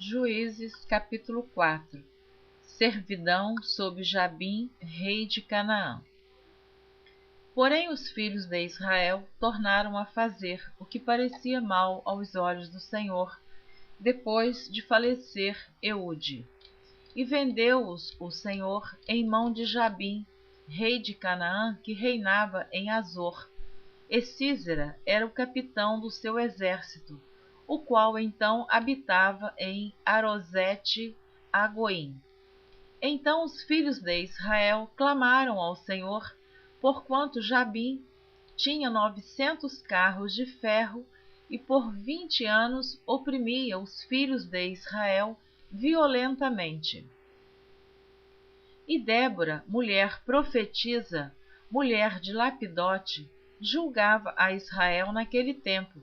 Juízes capítulo 4. Servidão sob Jabim, rei de Canaã. Porém os filhos de Israel tornaram a fazer o que parecia mal aos olhos do Senhor, depois de falecer Eude. E vendeu-os o Senhor em mão de Jabim, rei de Canaã, que reinava em Azor. E Sísera era o capitão do seu exército, o qual então habitava em Arosete-Agoim. Então os filhos de Israel clamaram ao Senhor, porquanto Jabim tinha 900 carros de ferro, e por 20 anos oprimia os filhos de Israel violentamente. E Débora, mulher profetisa, mulher de Lapidote, julgava a Israel naquele tempo,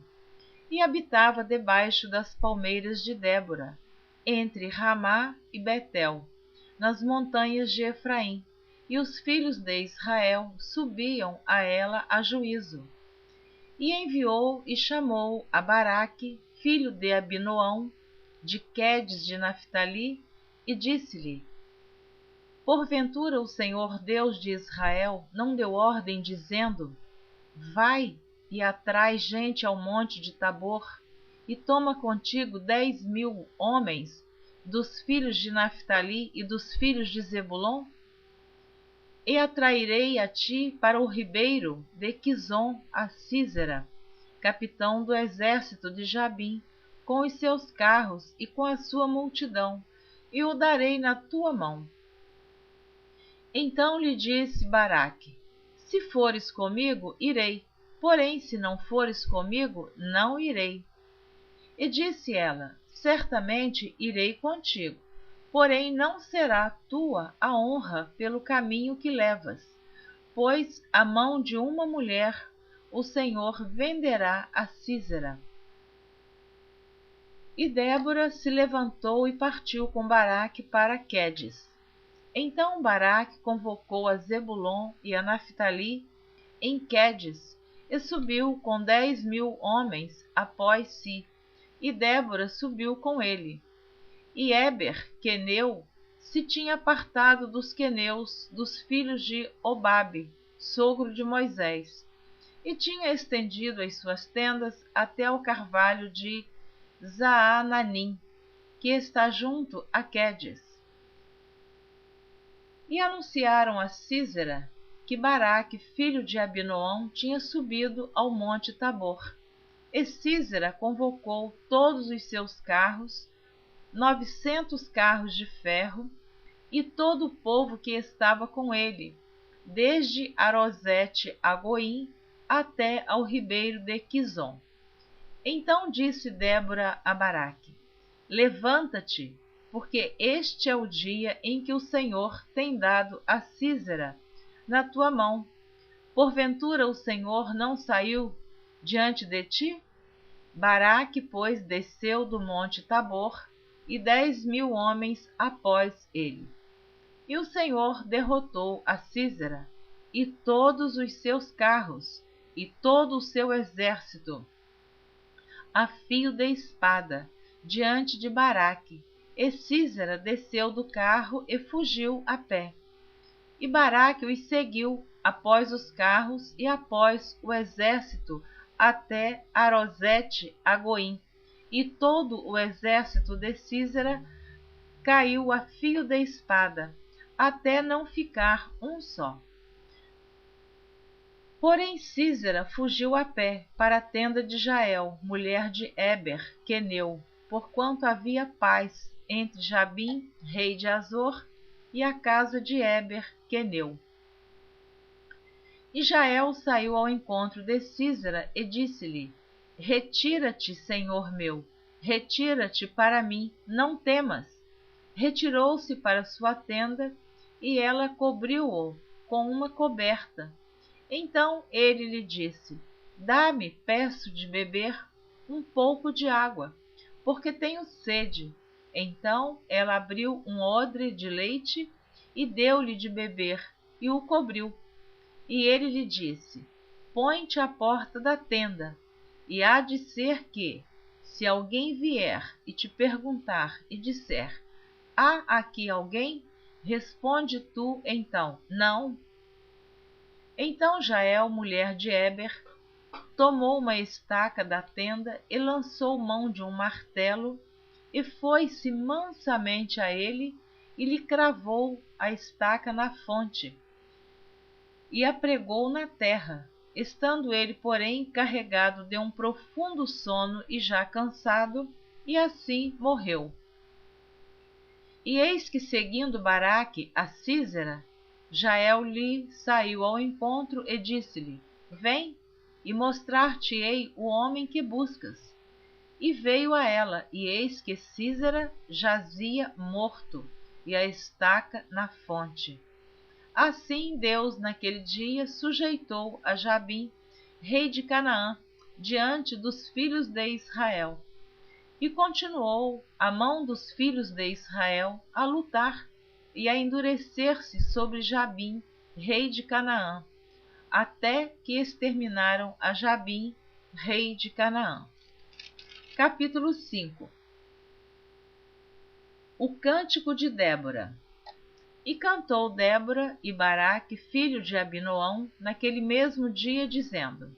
e habitava debaixo das palmeiras de Débora, entre Ramá e Betel, nas montanhas de Efraim, e os filhos de Israel subiam a ela a juízo. E enviou e chamou a Baraque, filho de Abinoão, de Quedes de Naphtali, e disse-lhe: Porventura o Senhor Deus de Israel não deu ordem, dizendo: Vai e atrai gente ao monte de Tabor, e toma contigo 10.000 homens dos filhos de Naphtali e dos filhos de Zebulon? E atrairei a ti para o ribeiro de Quizon a Sísera, capitão do exército de Jabim, com os seus carros e com a sua multidão, e o darei na tua mão. Então lhe disse Baraque: Se fores comigo, irei, porém se não fores comigo, não irei. E disse ela: Certamente irei contigo, porém não será tua a honra pelo caminho que levas, pois a mão de uma mulher o Senhor venderá a Sísera. E Débora se levantou e partiu com Baraque para Quedes. Então Baraque convocou a Zebulon e a Naphtali em Quedes, e subiu com 10.000 homens após si, e Débora subiu com ele. E Éber, queneu, se tinha apartado dos queneus dos filhos de Obabe, sogro de Moisés, e tinha estendido as suas tendas até ao carvalho de Zaananim, que está junto a Quedes. E anunciaram a Sísera que Baraque, filho de Abinoão, tinha subido ao monte Tabor. E Sísera convocou todos os seus carros, 900 carros de ferro, e todo o povo que estava com ele, desde Arosete-Agoim até ao ribeiro de Quizon. Então disse Débora a Baraque: Levanta-te, porque este é o dia em que o Senhor tem dado a Sísera na tua mão. Porventura o Senhor não saiu diante de ti? Baraque, pois, desceu do monte Tabor, e 10.000 homens após ele. E o Senhor derrotou a Sísera, e todos os seus carros, e todo o seu exército, a fio de espada, diante de Baraque. E Sísera desceu do carro e fugiu a pé. E Baraque os seguiu após os carros e após o exército até Arosete-Agoim. E todo o exército de Sísera caiu a fio de espada, até não ficar um só. Porém Sísera fugiu a pé para a tenda de Jael, mulher de Éber, queneu, porquanto havia paz entre Jabim, rei de Azor, e a casa de Éber, queneu. E Jael saiu ao encontro de Sísera e disse-lhe: Retira-te, senhor meu, retira-te para mim, não temas. Retirou-se para sua tenda, e ela cobriu-o com uma coberta. Então ele lhe disse: Dá-me, peço, de beber um pouco de água, porque tenho sede. Então ela abriu um odre de leite e deu-lhe de beber, e o cobriu. E ele lhe disse: Põe-te à porta da tenda, e há de ser que, Se alguém vier e te perguntar e disser: há aqui alguém? Responde tu então: não. Então Jael, mulher de Heber, tomou uma estaca da tenda e lançou mão de um martelo, e foi-se mansamente a ele e lhe cravou a estaca na fonte, e a pregou na terra. Estando ele, porém, carregado de um profundo sono e já cansado, e assim morreu. E eis que, seguindo Baraque a Sísera, Jael lhe saiu ao encontro e disse-lhe: vem, e mostrar-te-ei o homem que buscas. E veio a ela, e eis que Sísera jazia morto, e a estaca na fonte. Assim Deus naquele dia sujeitou a Jabim, rei de Canaã, diante dos filhos de Israel. E continuou a mão dos filhos de Israel a lutar e a endurecer-se sobre Jabim, rei de Canaã, até que exterminaram a Jabim, rei de Canaã. Capítulo 5. O cântico de Débora. E cantou Débora e Baraque, filho de Abinoão, naquele mesmo dia, dizendo: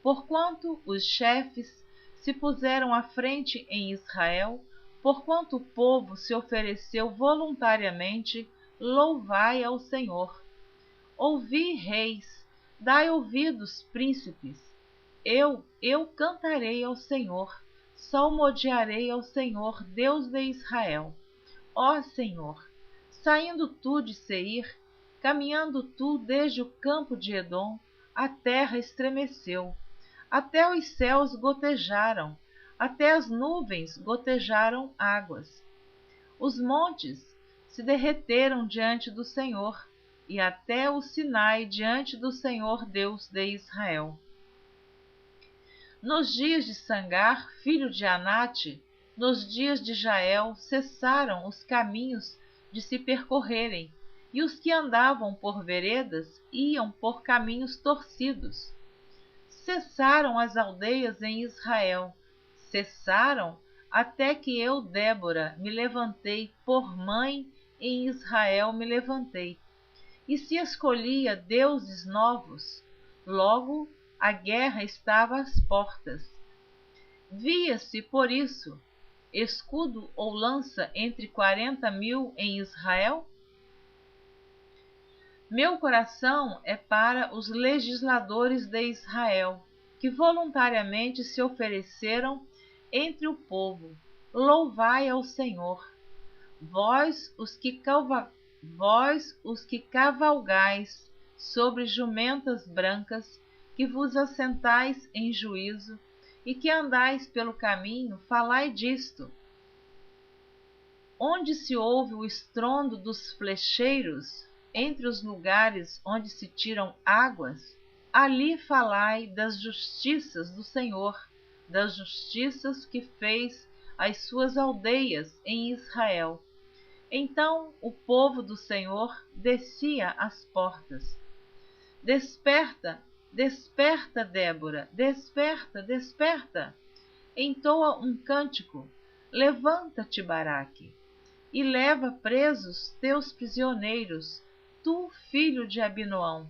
porquanto os chefes se puseram à frente em Israel, porquanto o povo se ofereceu voluntariamente, louvai ao Senhor. Ouvi, reis, dai ouvidos, príncipes. Eu cantarei ao Senhor, salmodiarei ao Senhor, Deus de Israel. Ó Senhor, saindo tu de Seir, caminhando tu desde o campo de Edom, a terra estremeceu. Até os céus gotejaram, até as nuvens gotejaram águas. Os montes se derreteram diante do Senhor, e até o Sinai diante do Senhor Deus de Israel. Nos dias de Sangar, filho de Anate, nos dias de Jael, cessaram os caminhos de se percorrerem, e os que andavam por veredas iam por caminhos torcidos. Cessaram as aldeias em Israel, cessaram até que eu, Débora, me levantei, por mãe em Israel me levantei. E se escolhia deuses novos, logo a guerra estava às portas. Via-se, por isso, escudo ou lança entre 40.000 em Israel? Meu coração é para os legisladores de Israel, que voluntariamente se ofereceram entre o povo. Louvai ao Senhor. Vós os que cavalgais sobre jumentas brancas, que vos assentais em juízo, e que andais pelo caminho, falai disto. Onde se ouve o estrondo dos flecheiros, entre os lugares onde se tiram águas, ali falai das justiças do Senhor, das justiças que fez às suas aldeias em Israel. Então o povo do Senhor descia às portas. Desperta, desperta, Débora, desperta, desperta. Entoa um cântico. Levanta-te, Baraque, e leva presos teus prisioneiros, tu, filho de Abinoão.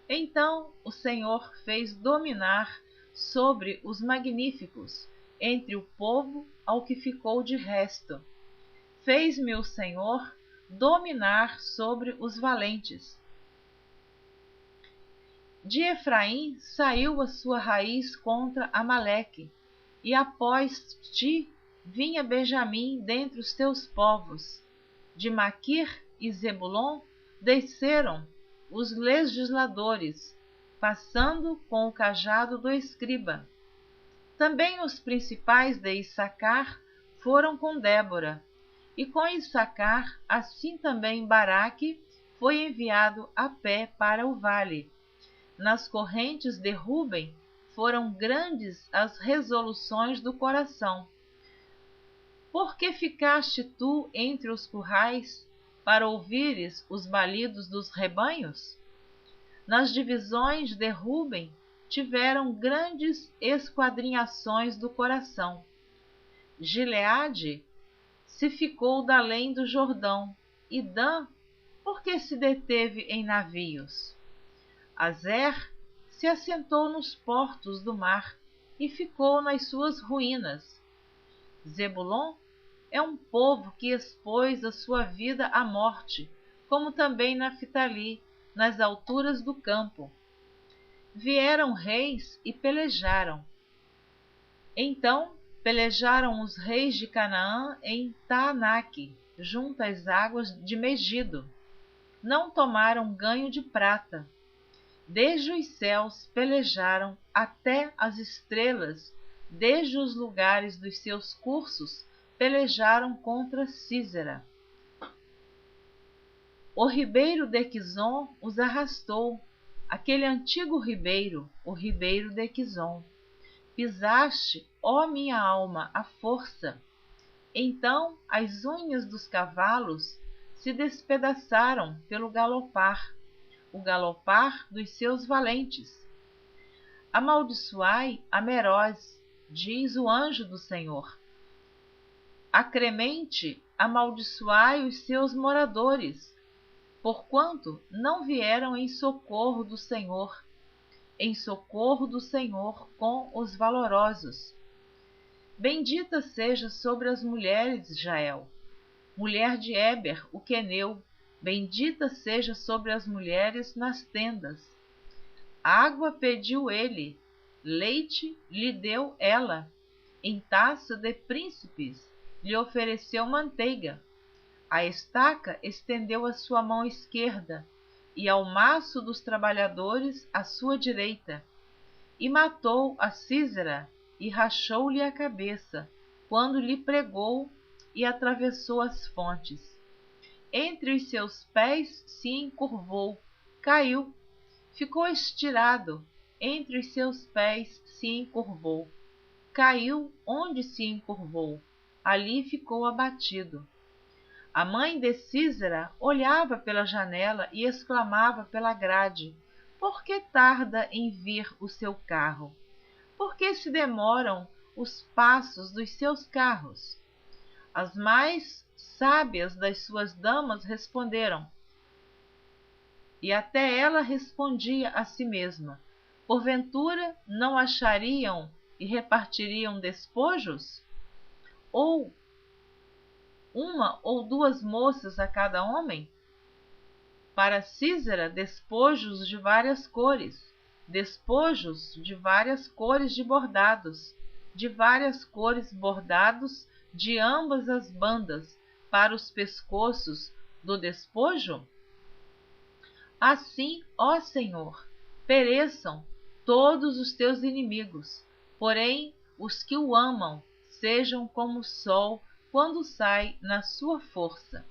Então o Senhor fez dominar sobre os magníficos, entre o povo ao que ficou de resto. Fez-me o Senhor dominar sobre os valentes. De Efraim saiu a sua raiz contra Amaleque, e após ti vinha Benjamim dentre os teus povos. De Maquir e Zebulon desceram os legisladores, passando com o cajado do escriba. Também os principais de Issacar foram com Débora, e com Issacar, assim também Baraque foi enviado a pé para o vale. Nas correntes de Ruben foram grandes as resoluções do coração. Por que ficaste tu entre os currais, para ouvires os balidos dos rebanhos? Nas divisões de Ruben tiveram grandes esquadrinhações do coração. Gileade se ficou da além do Jordão, e Dan, porque se deteve em navios. Azer se assentou nos portos do mar e ficou nas suas ruínas. Zebulon é um povo que expôs a sua vida à morte, como também Naftali, nas alturas do campo. Vieram reis e pelejaram. Então pelejaram os reis de Canaã em Taanaque, junto às águas de Megido. Não tomaram ganho de prata. Desde os céus pelejaram até as estrelas, desde os lugares dos seus cursos pelejaram contra Sísera. O ribeiro de Quizon os arrastou, aquele antigo ribeiro, o ribeiro de Quizon. Pisaste, ó minha alma, a força. Então as unhas dos cavalos se despedaçaram pelo galopar, o galopar dos seus valentes. Amaldiçoai a Meroz, diz o anjo do Senhor. Acremente amaldiçoai os seus moradores, porquanto não vieram em socorro do Senhor com os valorosos. Bendita seja sobre as mulheres Jael, mulher de Éber, o queneu, bendita seja sobre as mulheres nas tendas. Água pediu ele, leite lhe deu ela, em taça de príncipes lhe ofereceu manteiga. A estaca estendeu a sua mão esquerda, e ao maço dos trabalhadores a sua direita. E matou a Sísera, e rachou-lhe a cabeça, quando lhe pregou e atravessou as fontes. Entre os seus pés se encurvou, caiu, ficou estirado, entre os seus pés se encurvou, caiu onde se encurvou, ali ficou abatido. A mãe de Sísera olhava pela janela e exclamava pela grade: por que tarda em vir o seu carro? Por que se demoram os passos dos seus carros? As mais sábias das suas damas responderam, e até ela respondia a si mesma: porventura não achariam e repartiriam despojos? Ou uma ou duas moças a cada homem? Para Sísera, despojos de várias cores de bordados, de várias cores bordados de ambas as bandas, para os pescoços do despojo? Assim, ó Senhor, pereçam todos os teus inimigos, porém os que o amam sejam como o sol quando sai na sua força.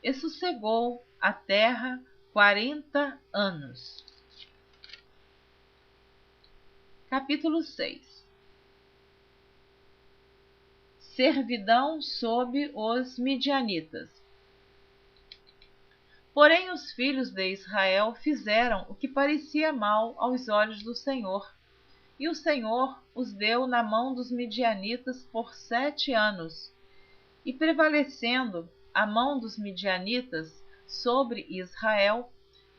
E sossegou a terra 40 anos. Capítulo 6. Servidão sob os midianitas. Porém os filhos de Israel fizeram o que parecia mal aos olhos do Senhor, e o Senhor os deu na mão dos midianitas por 7 anos. E prevalecendo a mão dos midianitas sobre Israel,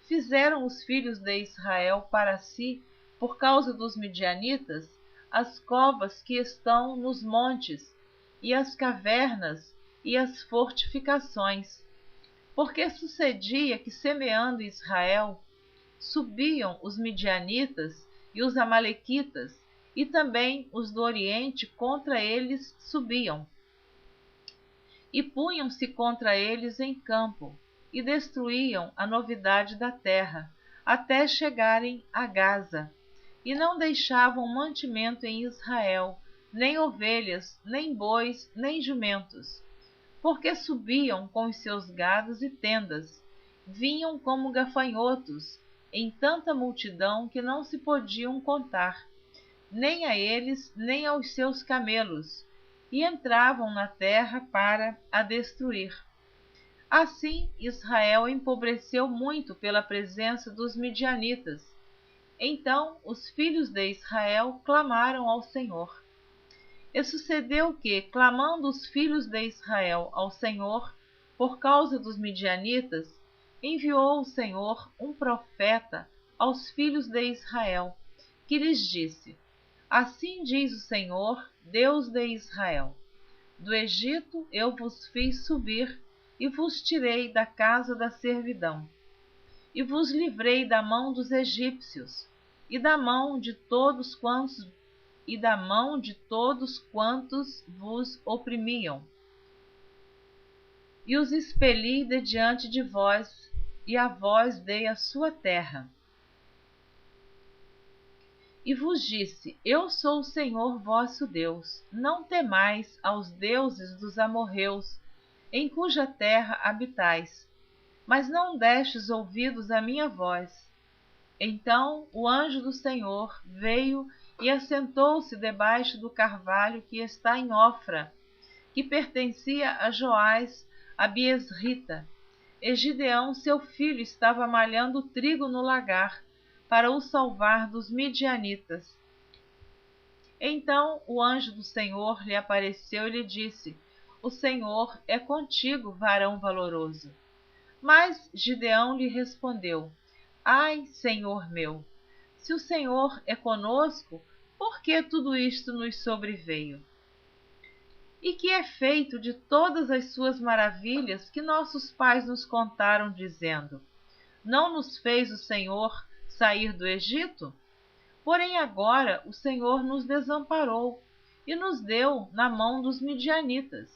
fizeram os filhos de Israel para si, por causa dos midianitas, as covas que estão nos montes, e as cavernas e as fortificações. Porque sucedia que, semeando Israel, subiam os midianitas e os amalequitas, e também os do Oriente contra eles subiam. E punham-se contra eles em campo, e destruíam a novidade da terra, até chegarem a Gaza, e não deixavam mantimento em Israel, nem ovelhas, nem bois, nem jumentos, porque subiam com os seus gados e tendas, vinham como gafanhotos, em tanta multidão que não se podiam contar, nem a eles, nem aos seus camelos, e entravam na terra para a destruir. Assim Israel empobreceu muito pela presença dos midianitas. Então os filhos de Israel clamaram ao Senhor. E sucedeu que, clamando os filhos de Israel ao Senhor por causa dos midianitas, enviou o Senhor um profeta aos filhos de Israel, que lhes disse: Assim diz o Senhor, Deus de Israel: Do Egito eu vos fiz subir e vos tirei da casa da servidão, e vos livrei da mão dos egípcios e da mão de todos quantos vos oprimiam, e os expeli de diante de vós, e a vós dei a sua terra. E vos disse: Eu sou o Senhor vosso Deus, não temais aos deuses dos amorreus, em cuja terra habitais, mas não destes ouvidos à minha voz. Então o anjo do Senhor veio e assentou-se debaixo do carvalho que está em Ofra, que pertencia a Joás, a Biesrita. E Gideão, seu filho, estava malhando trigo no lagar, para o salvar dos midianitas. Então o anjo do Senhor lhe apareceu e lhe disse: O Senhor é contigo, varão valoroso. Mas Gideão lhe respondeu: Ai, Senhor meu, se o Senhor é conosco, por que tudo isto nos sobreveio? E que é feito de todas as suas maravilhas que nossos pais nos contaram, dizendo: Não nos fez o Senhor sair do Egito? Porém agora o Senhor nos desamparou e nos deu na mão dos midianitas.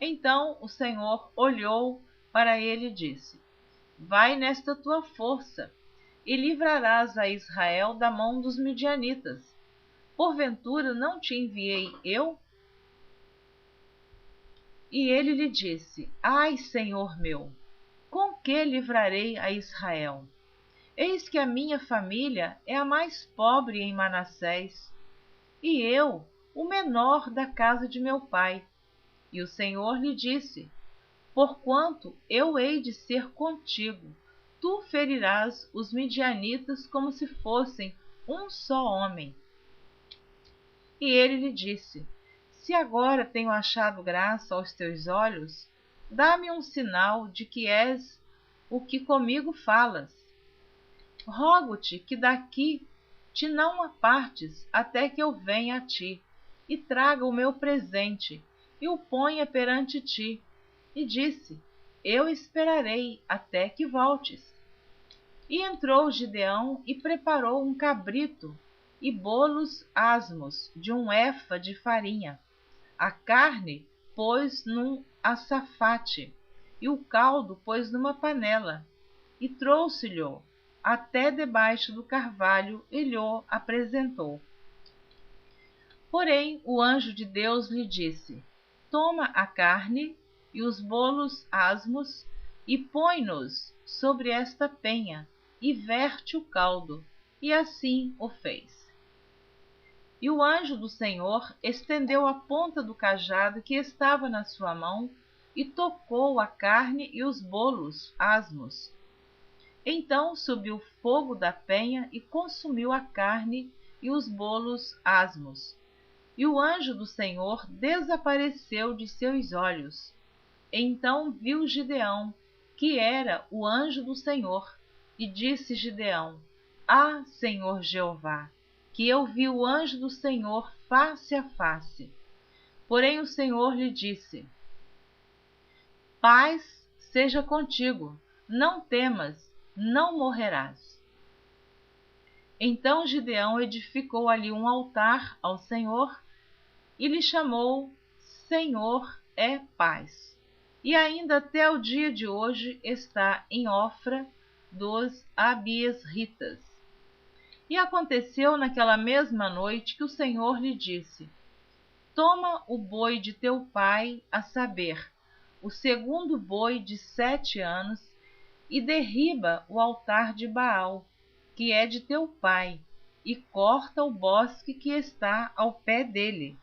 Então o Senhor olhou para ele e disse: Vai nesta tua força, e livrarás a Israel da mão dos midianitas. Porventura não te enviei eu? E ele lhe disse: Ai, Senhor meu, com que livrarei a Israel? Eis que a minha família é a mais pobre em Manassés, e eu, o menor da casa de meu pai. E o Senhor lhe disse: Porquanto eu hei de ser contigo, tu ferirás os midianitas como se fossem um só homem. E ele lhe disse: Se agora tenho achado graça aos teus olhos, dá-me um sinal de que és o que comigo falas. Rogo-te que daqui te não apartes até que eu venha a ti, e traga o meu presente, e o ponha perante ti. E disse: Eu esperarei até que voltes. E entrou Gideão e preparou um cabrito e bolos asmos de um efa de farinha. A carne pôs num açafate, e o caldo pôs numa panela, e trouxe-lhe até debaixo do carvalho e lhe apresentou. Porém o anjo de Deus lhe disse: Toma a carne e os bolos asmos e põe-nos sobre esta penha e verte o caldo. E assim o fez. E o anjo do Senhor estendeu a ponta do cajado que estava na sua mão e tocou a carne e os bolos asmos. Então subiu fogo da penha e consumiu a carne e os bolos asmos. E o anjo do Senhor desapareceu de seus olhos. Então viu Gideão, que era o anjo do Senhor, e disse Gideão: Ah, Senhor Jeová, que eu vi o anjo do Senhor face a face. Porém o Senhor lhe disse: Paz seja contigo, não temas, não morrerás. Então Gideão edificou ali um altar ao Senhor e lhe chamou Senhor é Paz. E ainda até o dia de hoje está em Ofra dos Abiesritas. E aconteceu naquela mesma noite que o Senhor lhe disse: Toma o boi de teu pai, a saber, o segundo boi de 7 anos, e derriba o altar de Baal, que é de teu pai, e corta o bosque que está ao pé dele.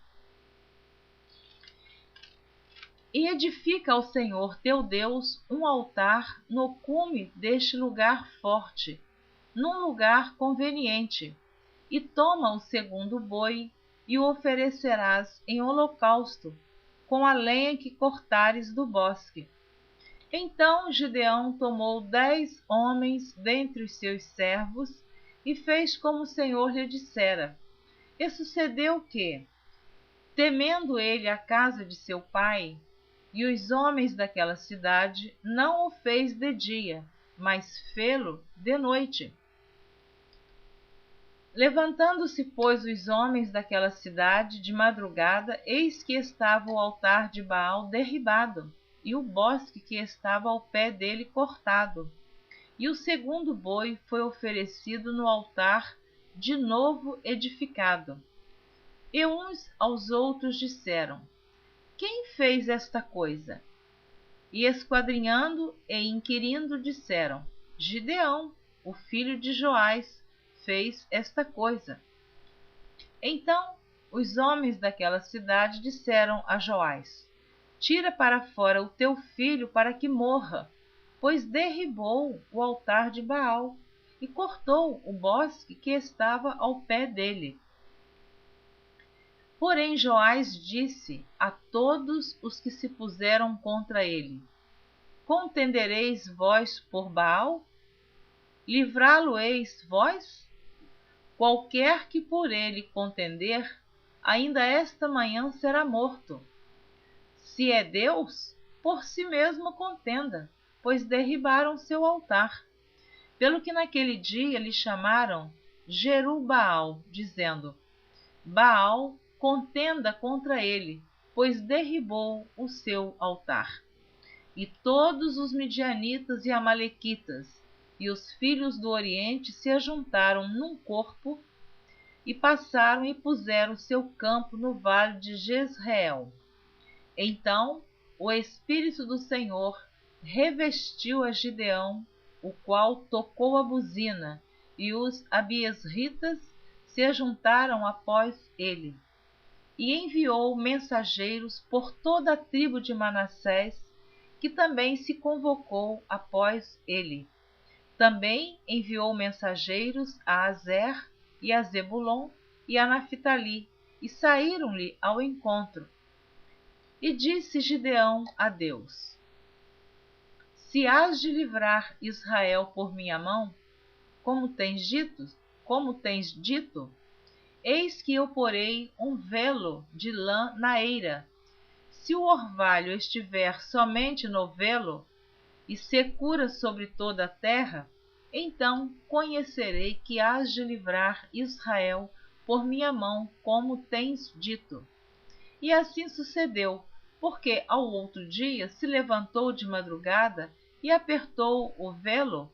E edifica ao Senhor teu Deus um altar no cume deste lugar forte, num lugar conveniente, e toma o segundo boi, e o oferecerás em holocausto, com a lenha que cortares do bosque. Então Gideão tomou 10 homens dentre os seus servos e fez como o Senhor lhe dissera. E sucedeu que, temendo ele a casa de seu pai e os homens daquela cidade, não o fez de dia, mas fê-lo de noite. Levantando-se, pois, os homens daquela cidade de madrugada, eis que estava o altar de Baal derribado, e o bosque que estava ao pé dele cortado. E o segundo boi foi oferecido no altar de novo edificado. E uns aos outros disseram: Quem fez esta coisa? E esquadrinhando e inquirindo disseram: Gideão, o filho de Joás, fez esta coisa. Então os homens daquela cidade disseram a Joás: Tira para fora o teu filho para que morra, pois derribou o altar de Baal e cortou o bosque que estava ao pé dele. Porém Joás disse a todos os que se puseram contra ele: Contendereis vós por Baal? Livrá-lo-eis vós? Qualquer que por ele contender, ainda esta manhã será morto. Se é Deus, por si mesmo contenda, pois derribaram seu altar. Pelo que naquele dia lhe chamaram Jerubbaal, dizendo: Baal contenda contra ele, pois derribou o seu altar. E todos os midianitas e amalequitas e os filhos do Oriente se ajuntaram num corpo e passaram e puseram seu campo no vale de Jezreel. Então o Espírito do Senhor revestiu a Gideão, o qual tocou a buzina, e os abiesritas se ajuntaram após ele. E enviou mensageiros por toda a tribo de Manassés, que também se convocou após ele. Também enviou mensageiros a Azer e a Zebulon e a Naphtali, e saíram-lhe ao encontro. E disse Gideão a Deus: Se hás de livrar Israel por minha mão, como tens dito, eis que eu porei um velo de lã na eira. Se o orvalho estiver somente no velo, e secura sobre toda a terra, então conhecerei que hás de livrar Israel por minha mão, como tens dito. E assim sucedeu, porque ao outro dia se levantou de madrugada e apertou o velo,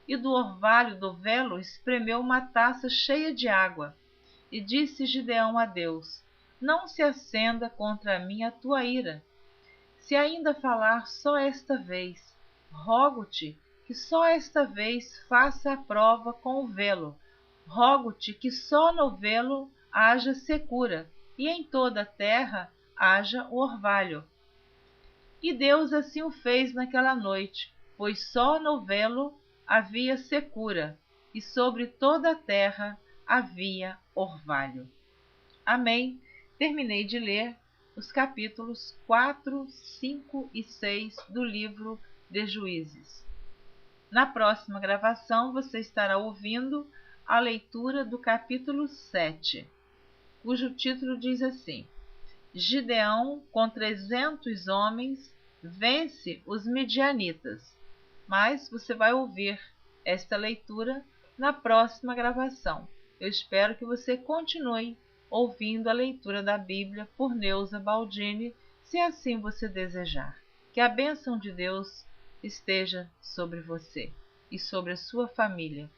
e do orvalho do velo espremeu uma taça cheia de água. E disse Gideão a Deus: Não se acenda contra mim a tua ira. Se ainda falar só esta vez, rogo-te que só esta vez faça a prova com o velo. Rogo-te que só no velo haja secura, e em toda a terra haja o orvalho. E Deus assim o fez naquela noite, pois só no velo havia secura, e sobre toda a terra havia orvalho. Amém. Terminei de ler os capítulos 4, 5 e 6 do livro de Juízes. Na próxima gravação você estará ouvindo a leitura do capítulo 7, cujo título diz assim: Gideão, com 300 homens, vence os midianitas. Mas você vai ouvir esta leitura na próxima gravação. Eu espero que você continue ouvindo a leitura da Bíblia por Neuza Baldini, se assim você desejar. Que a bênção de Deus esteja sobre você e sobre a sua família.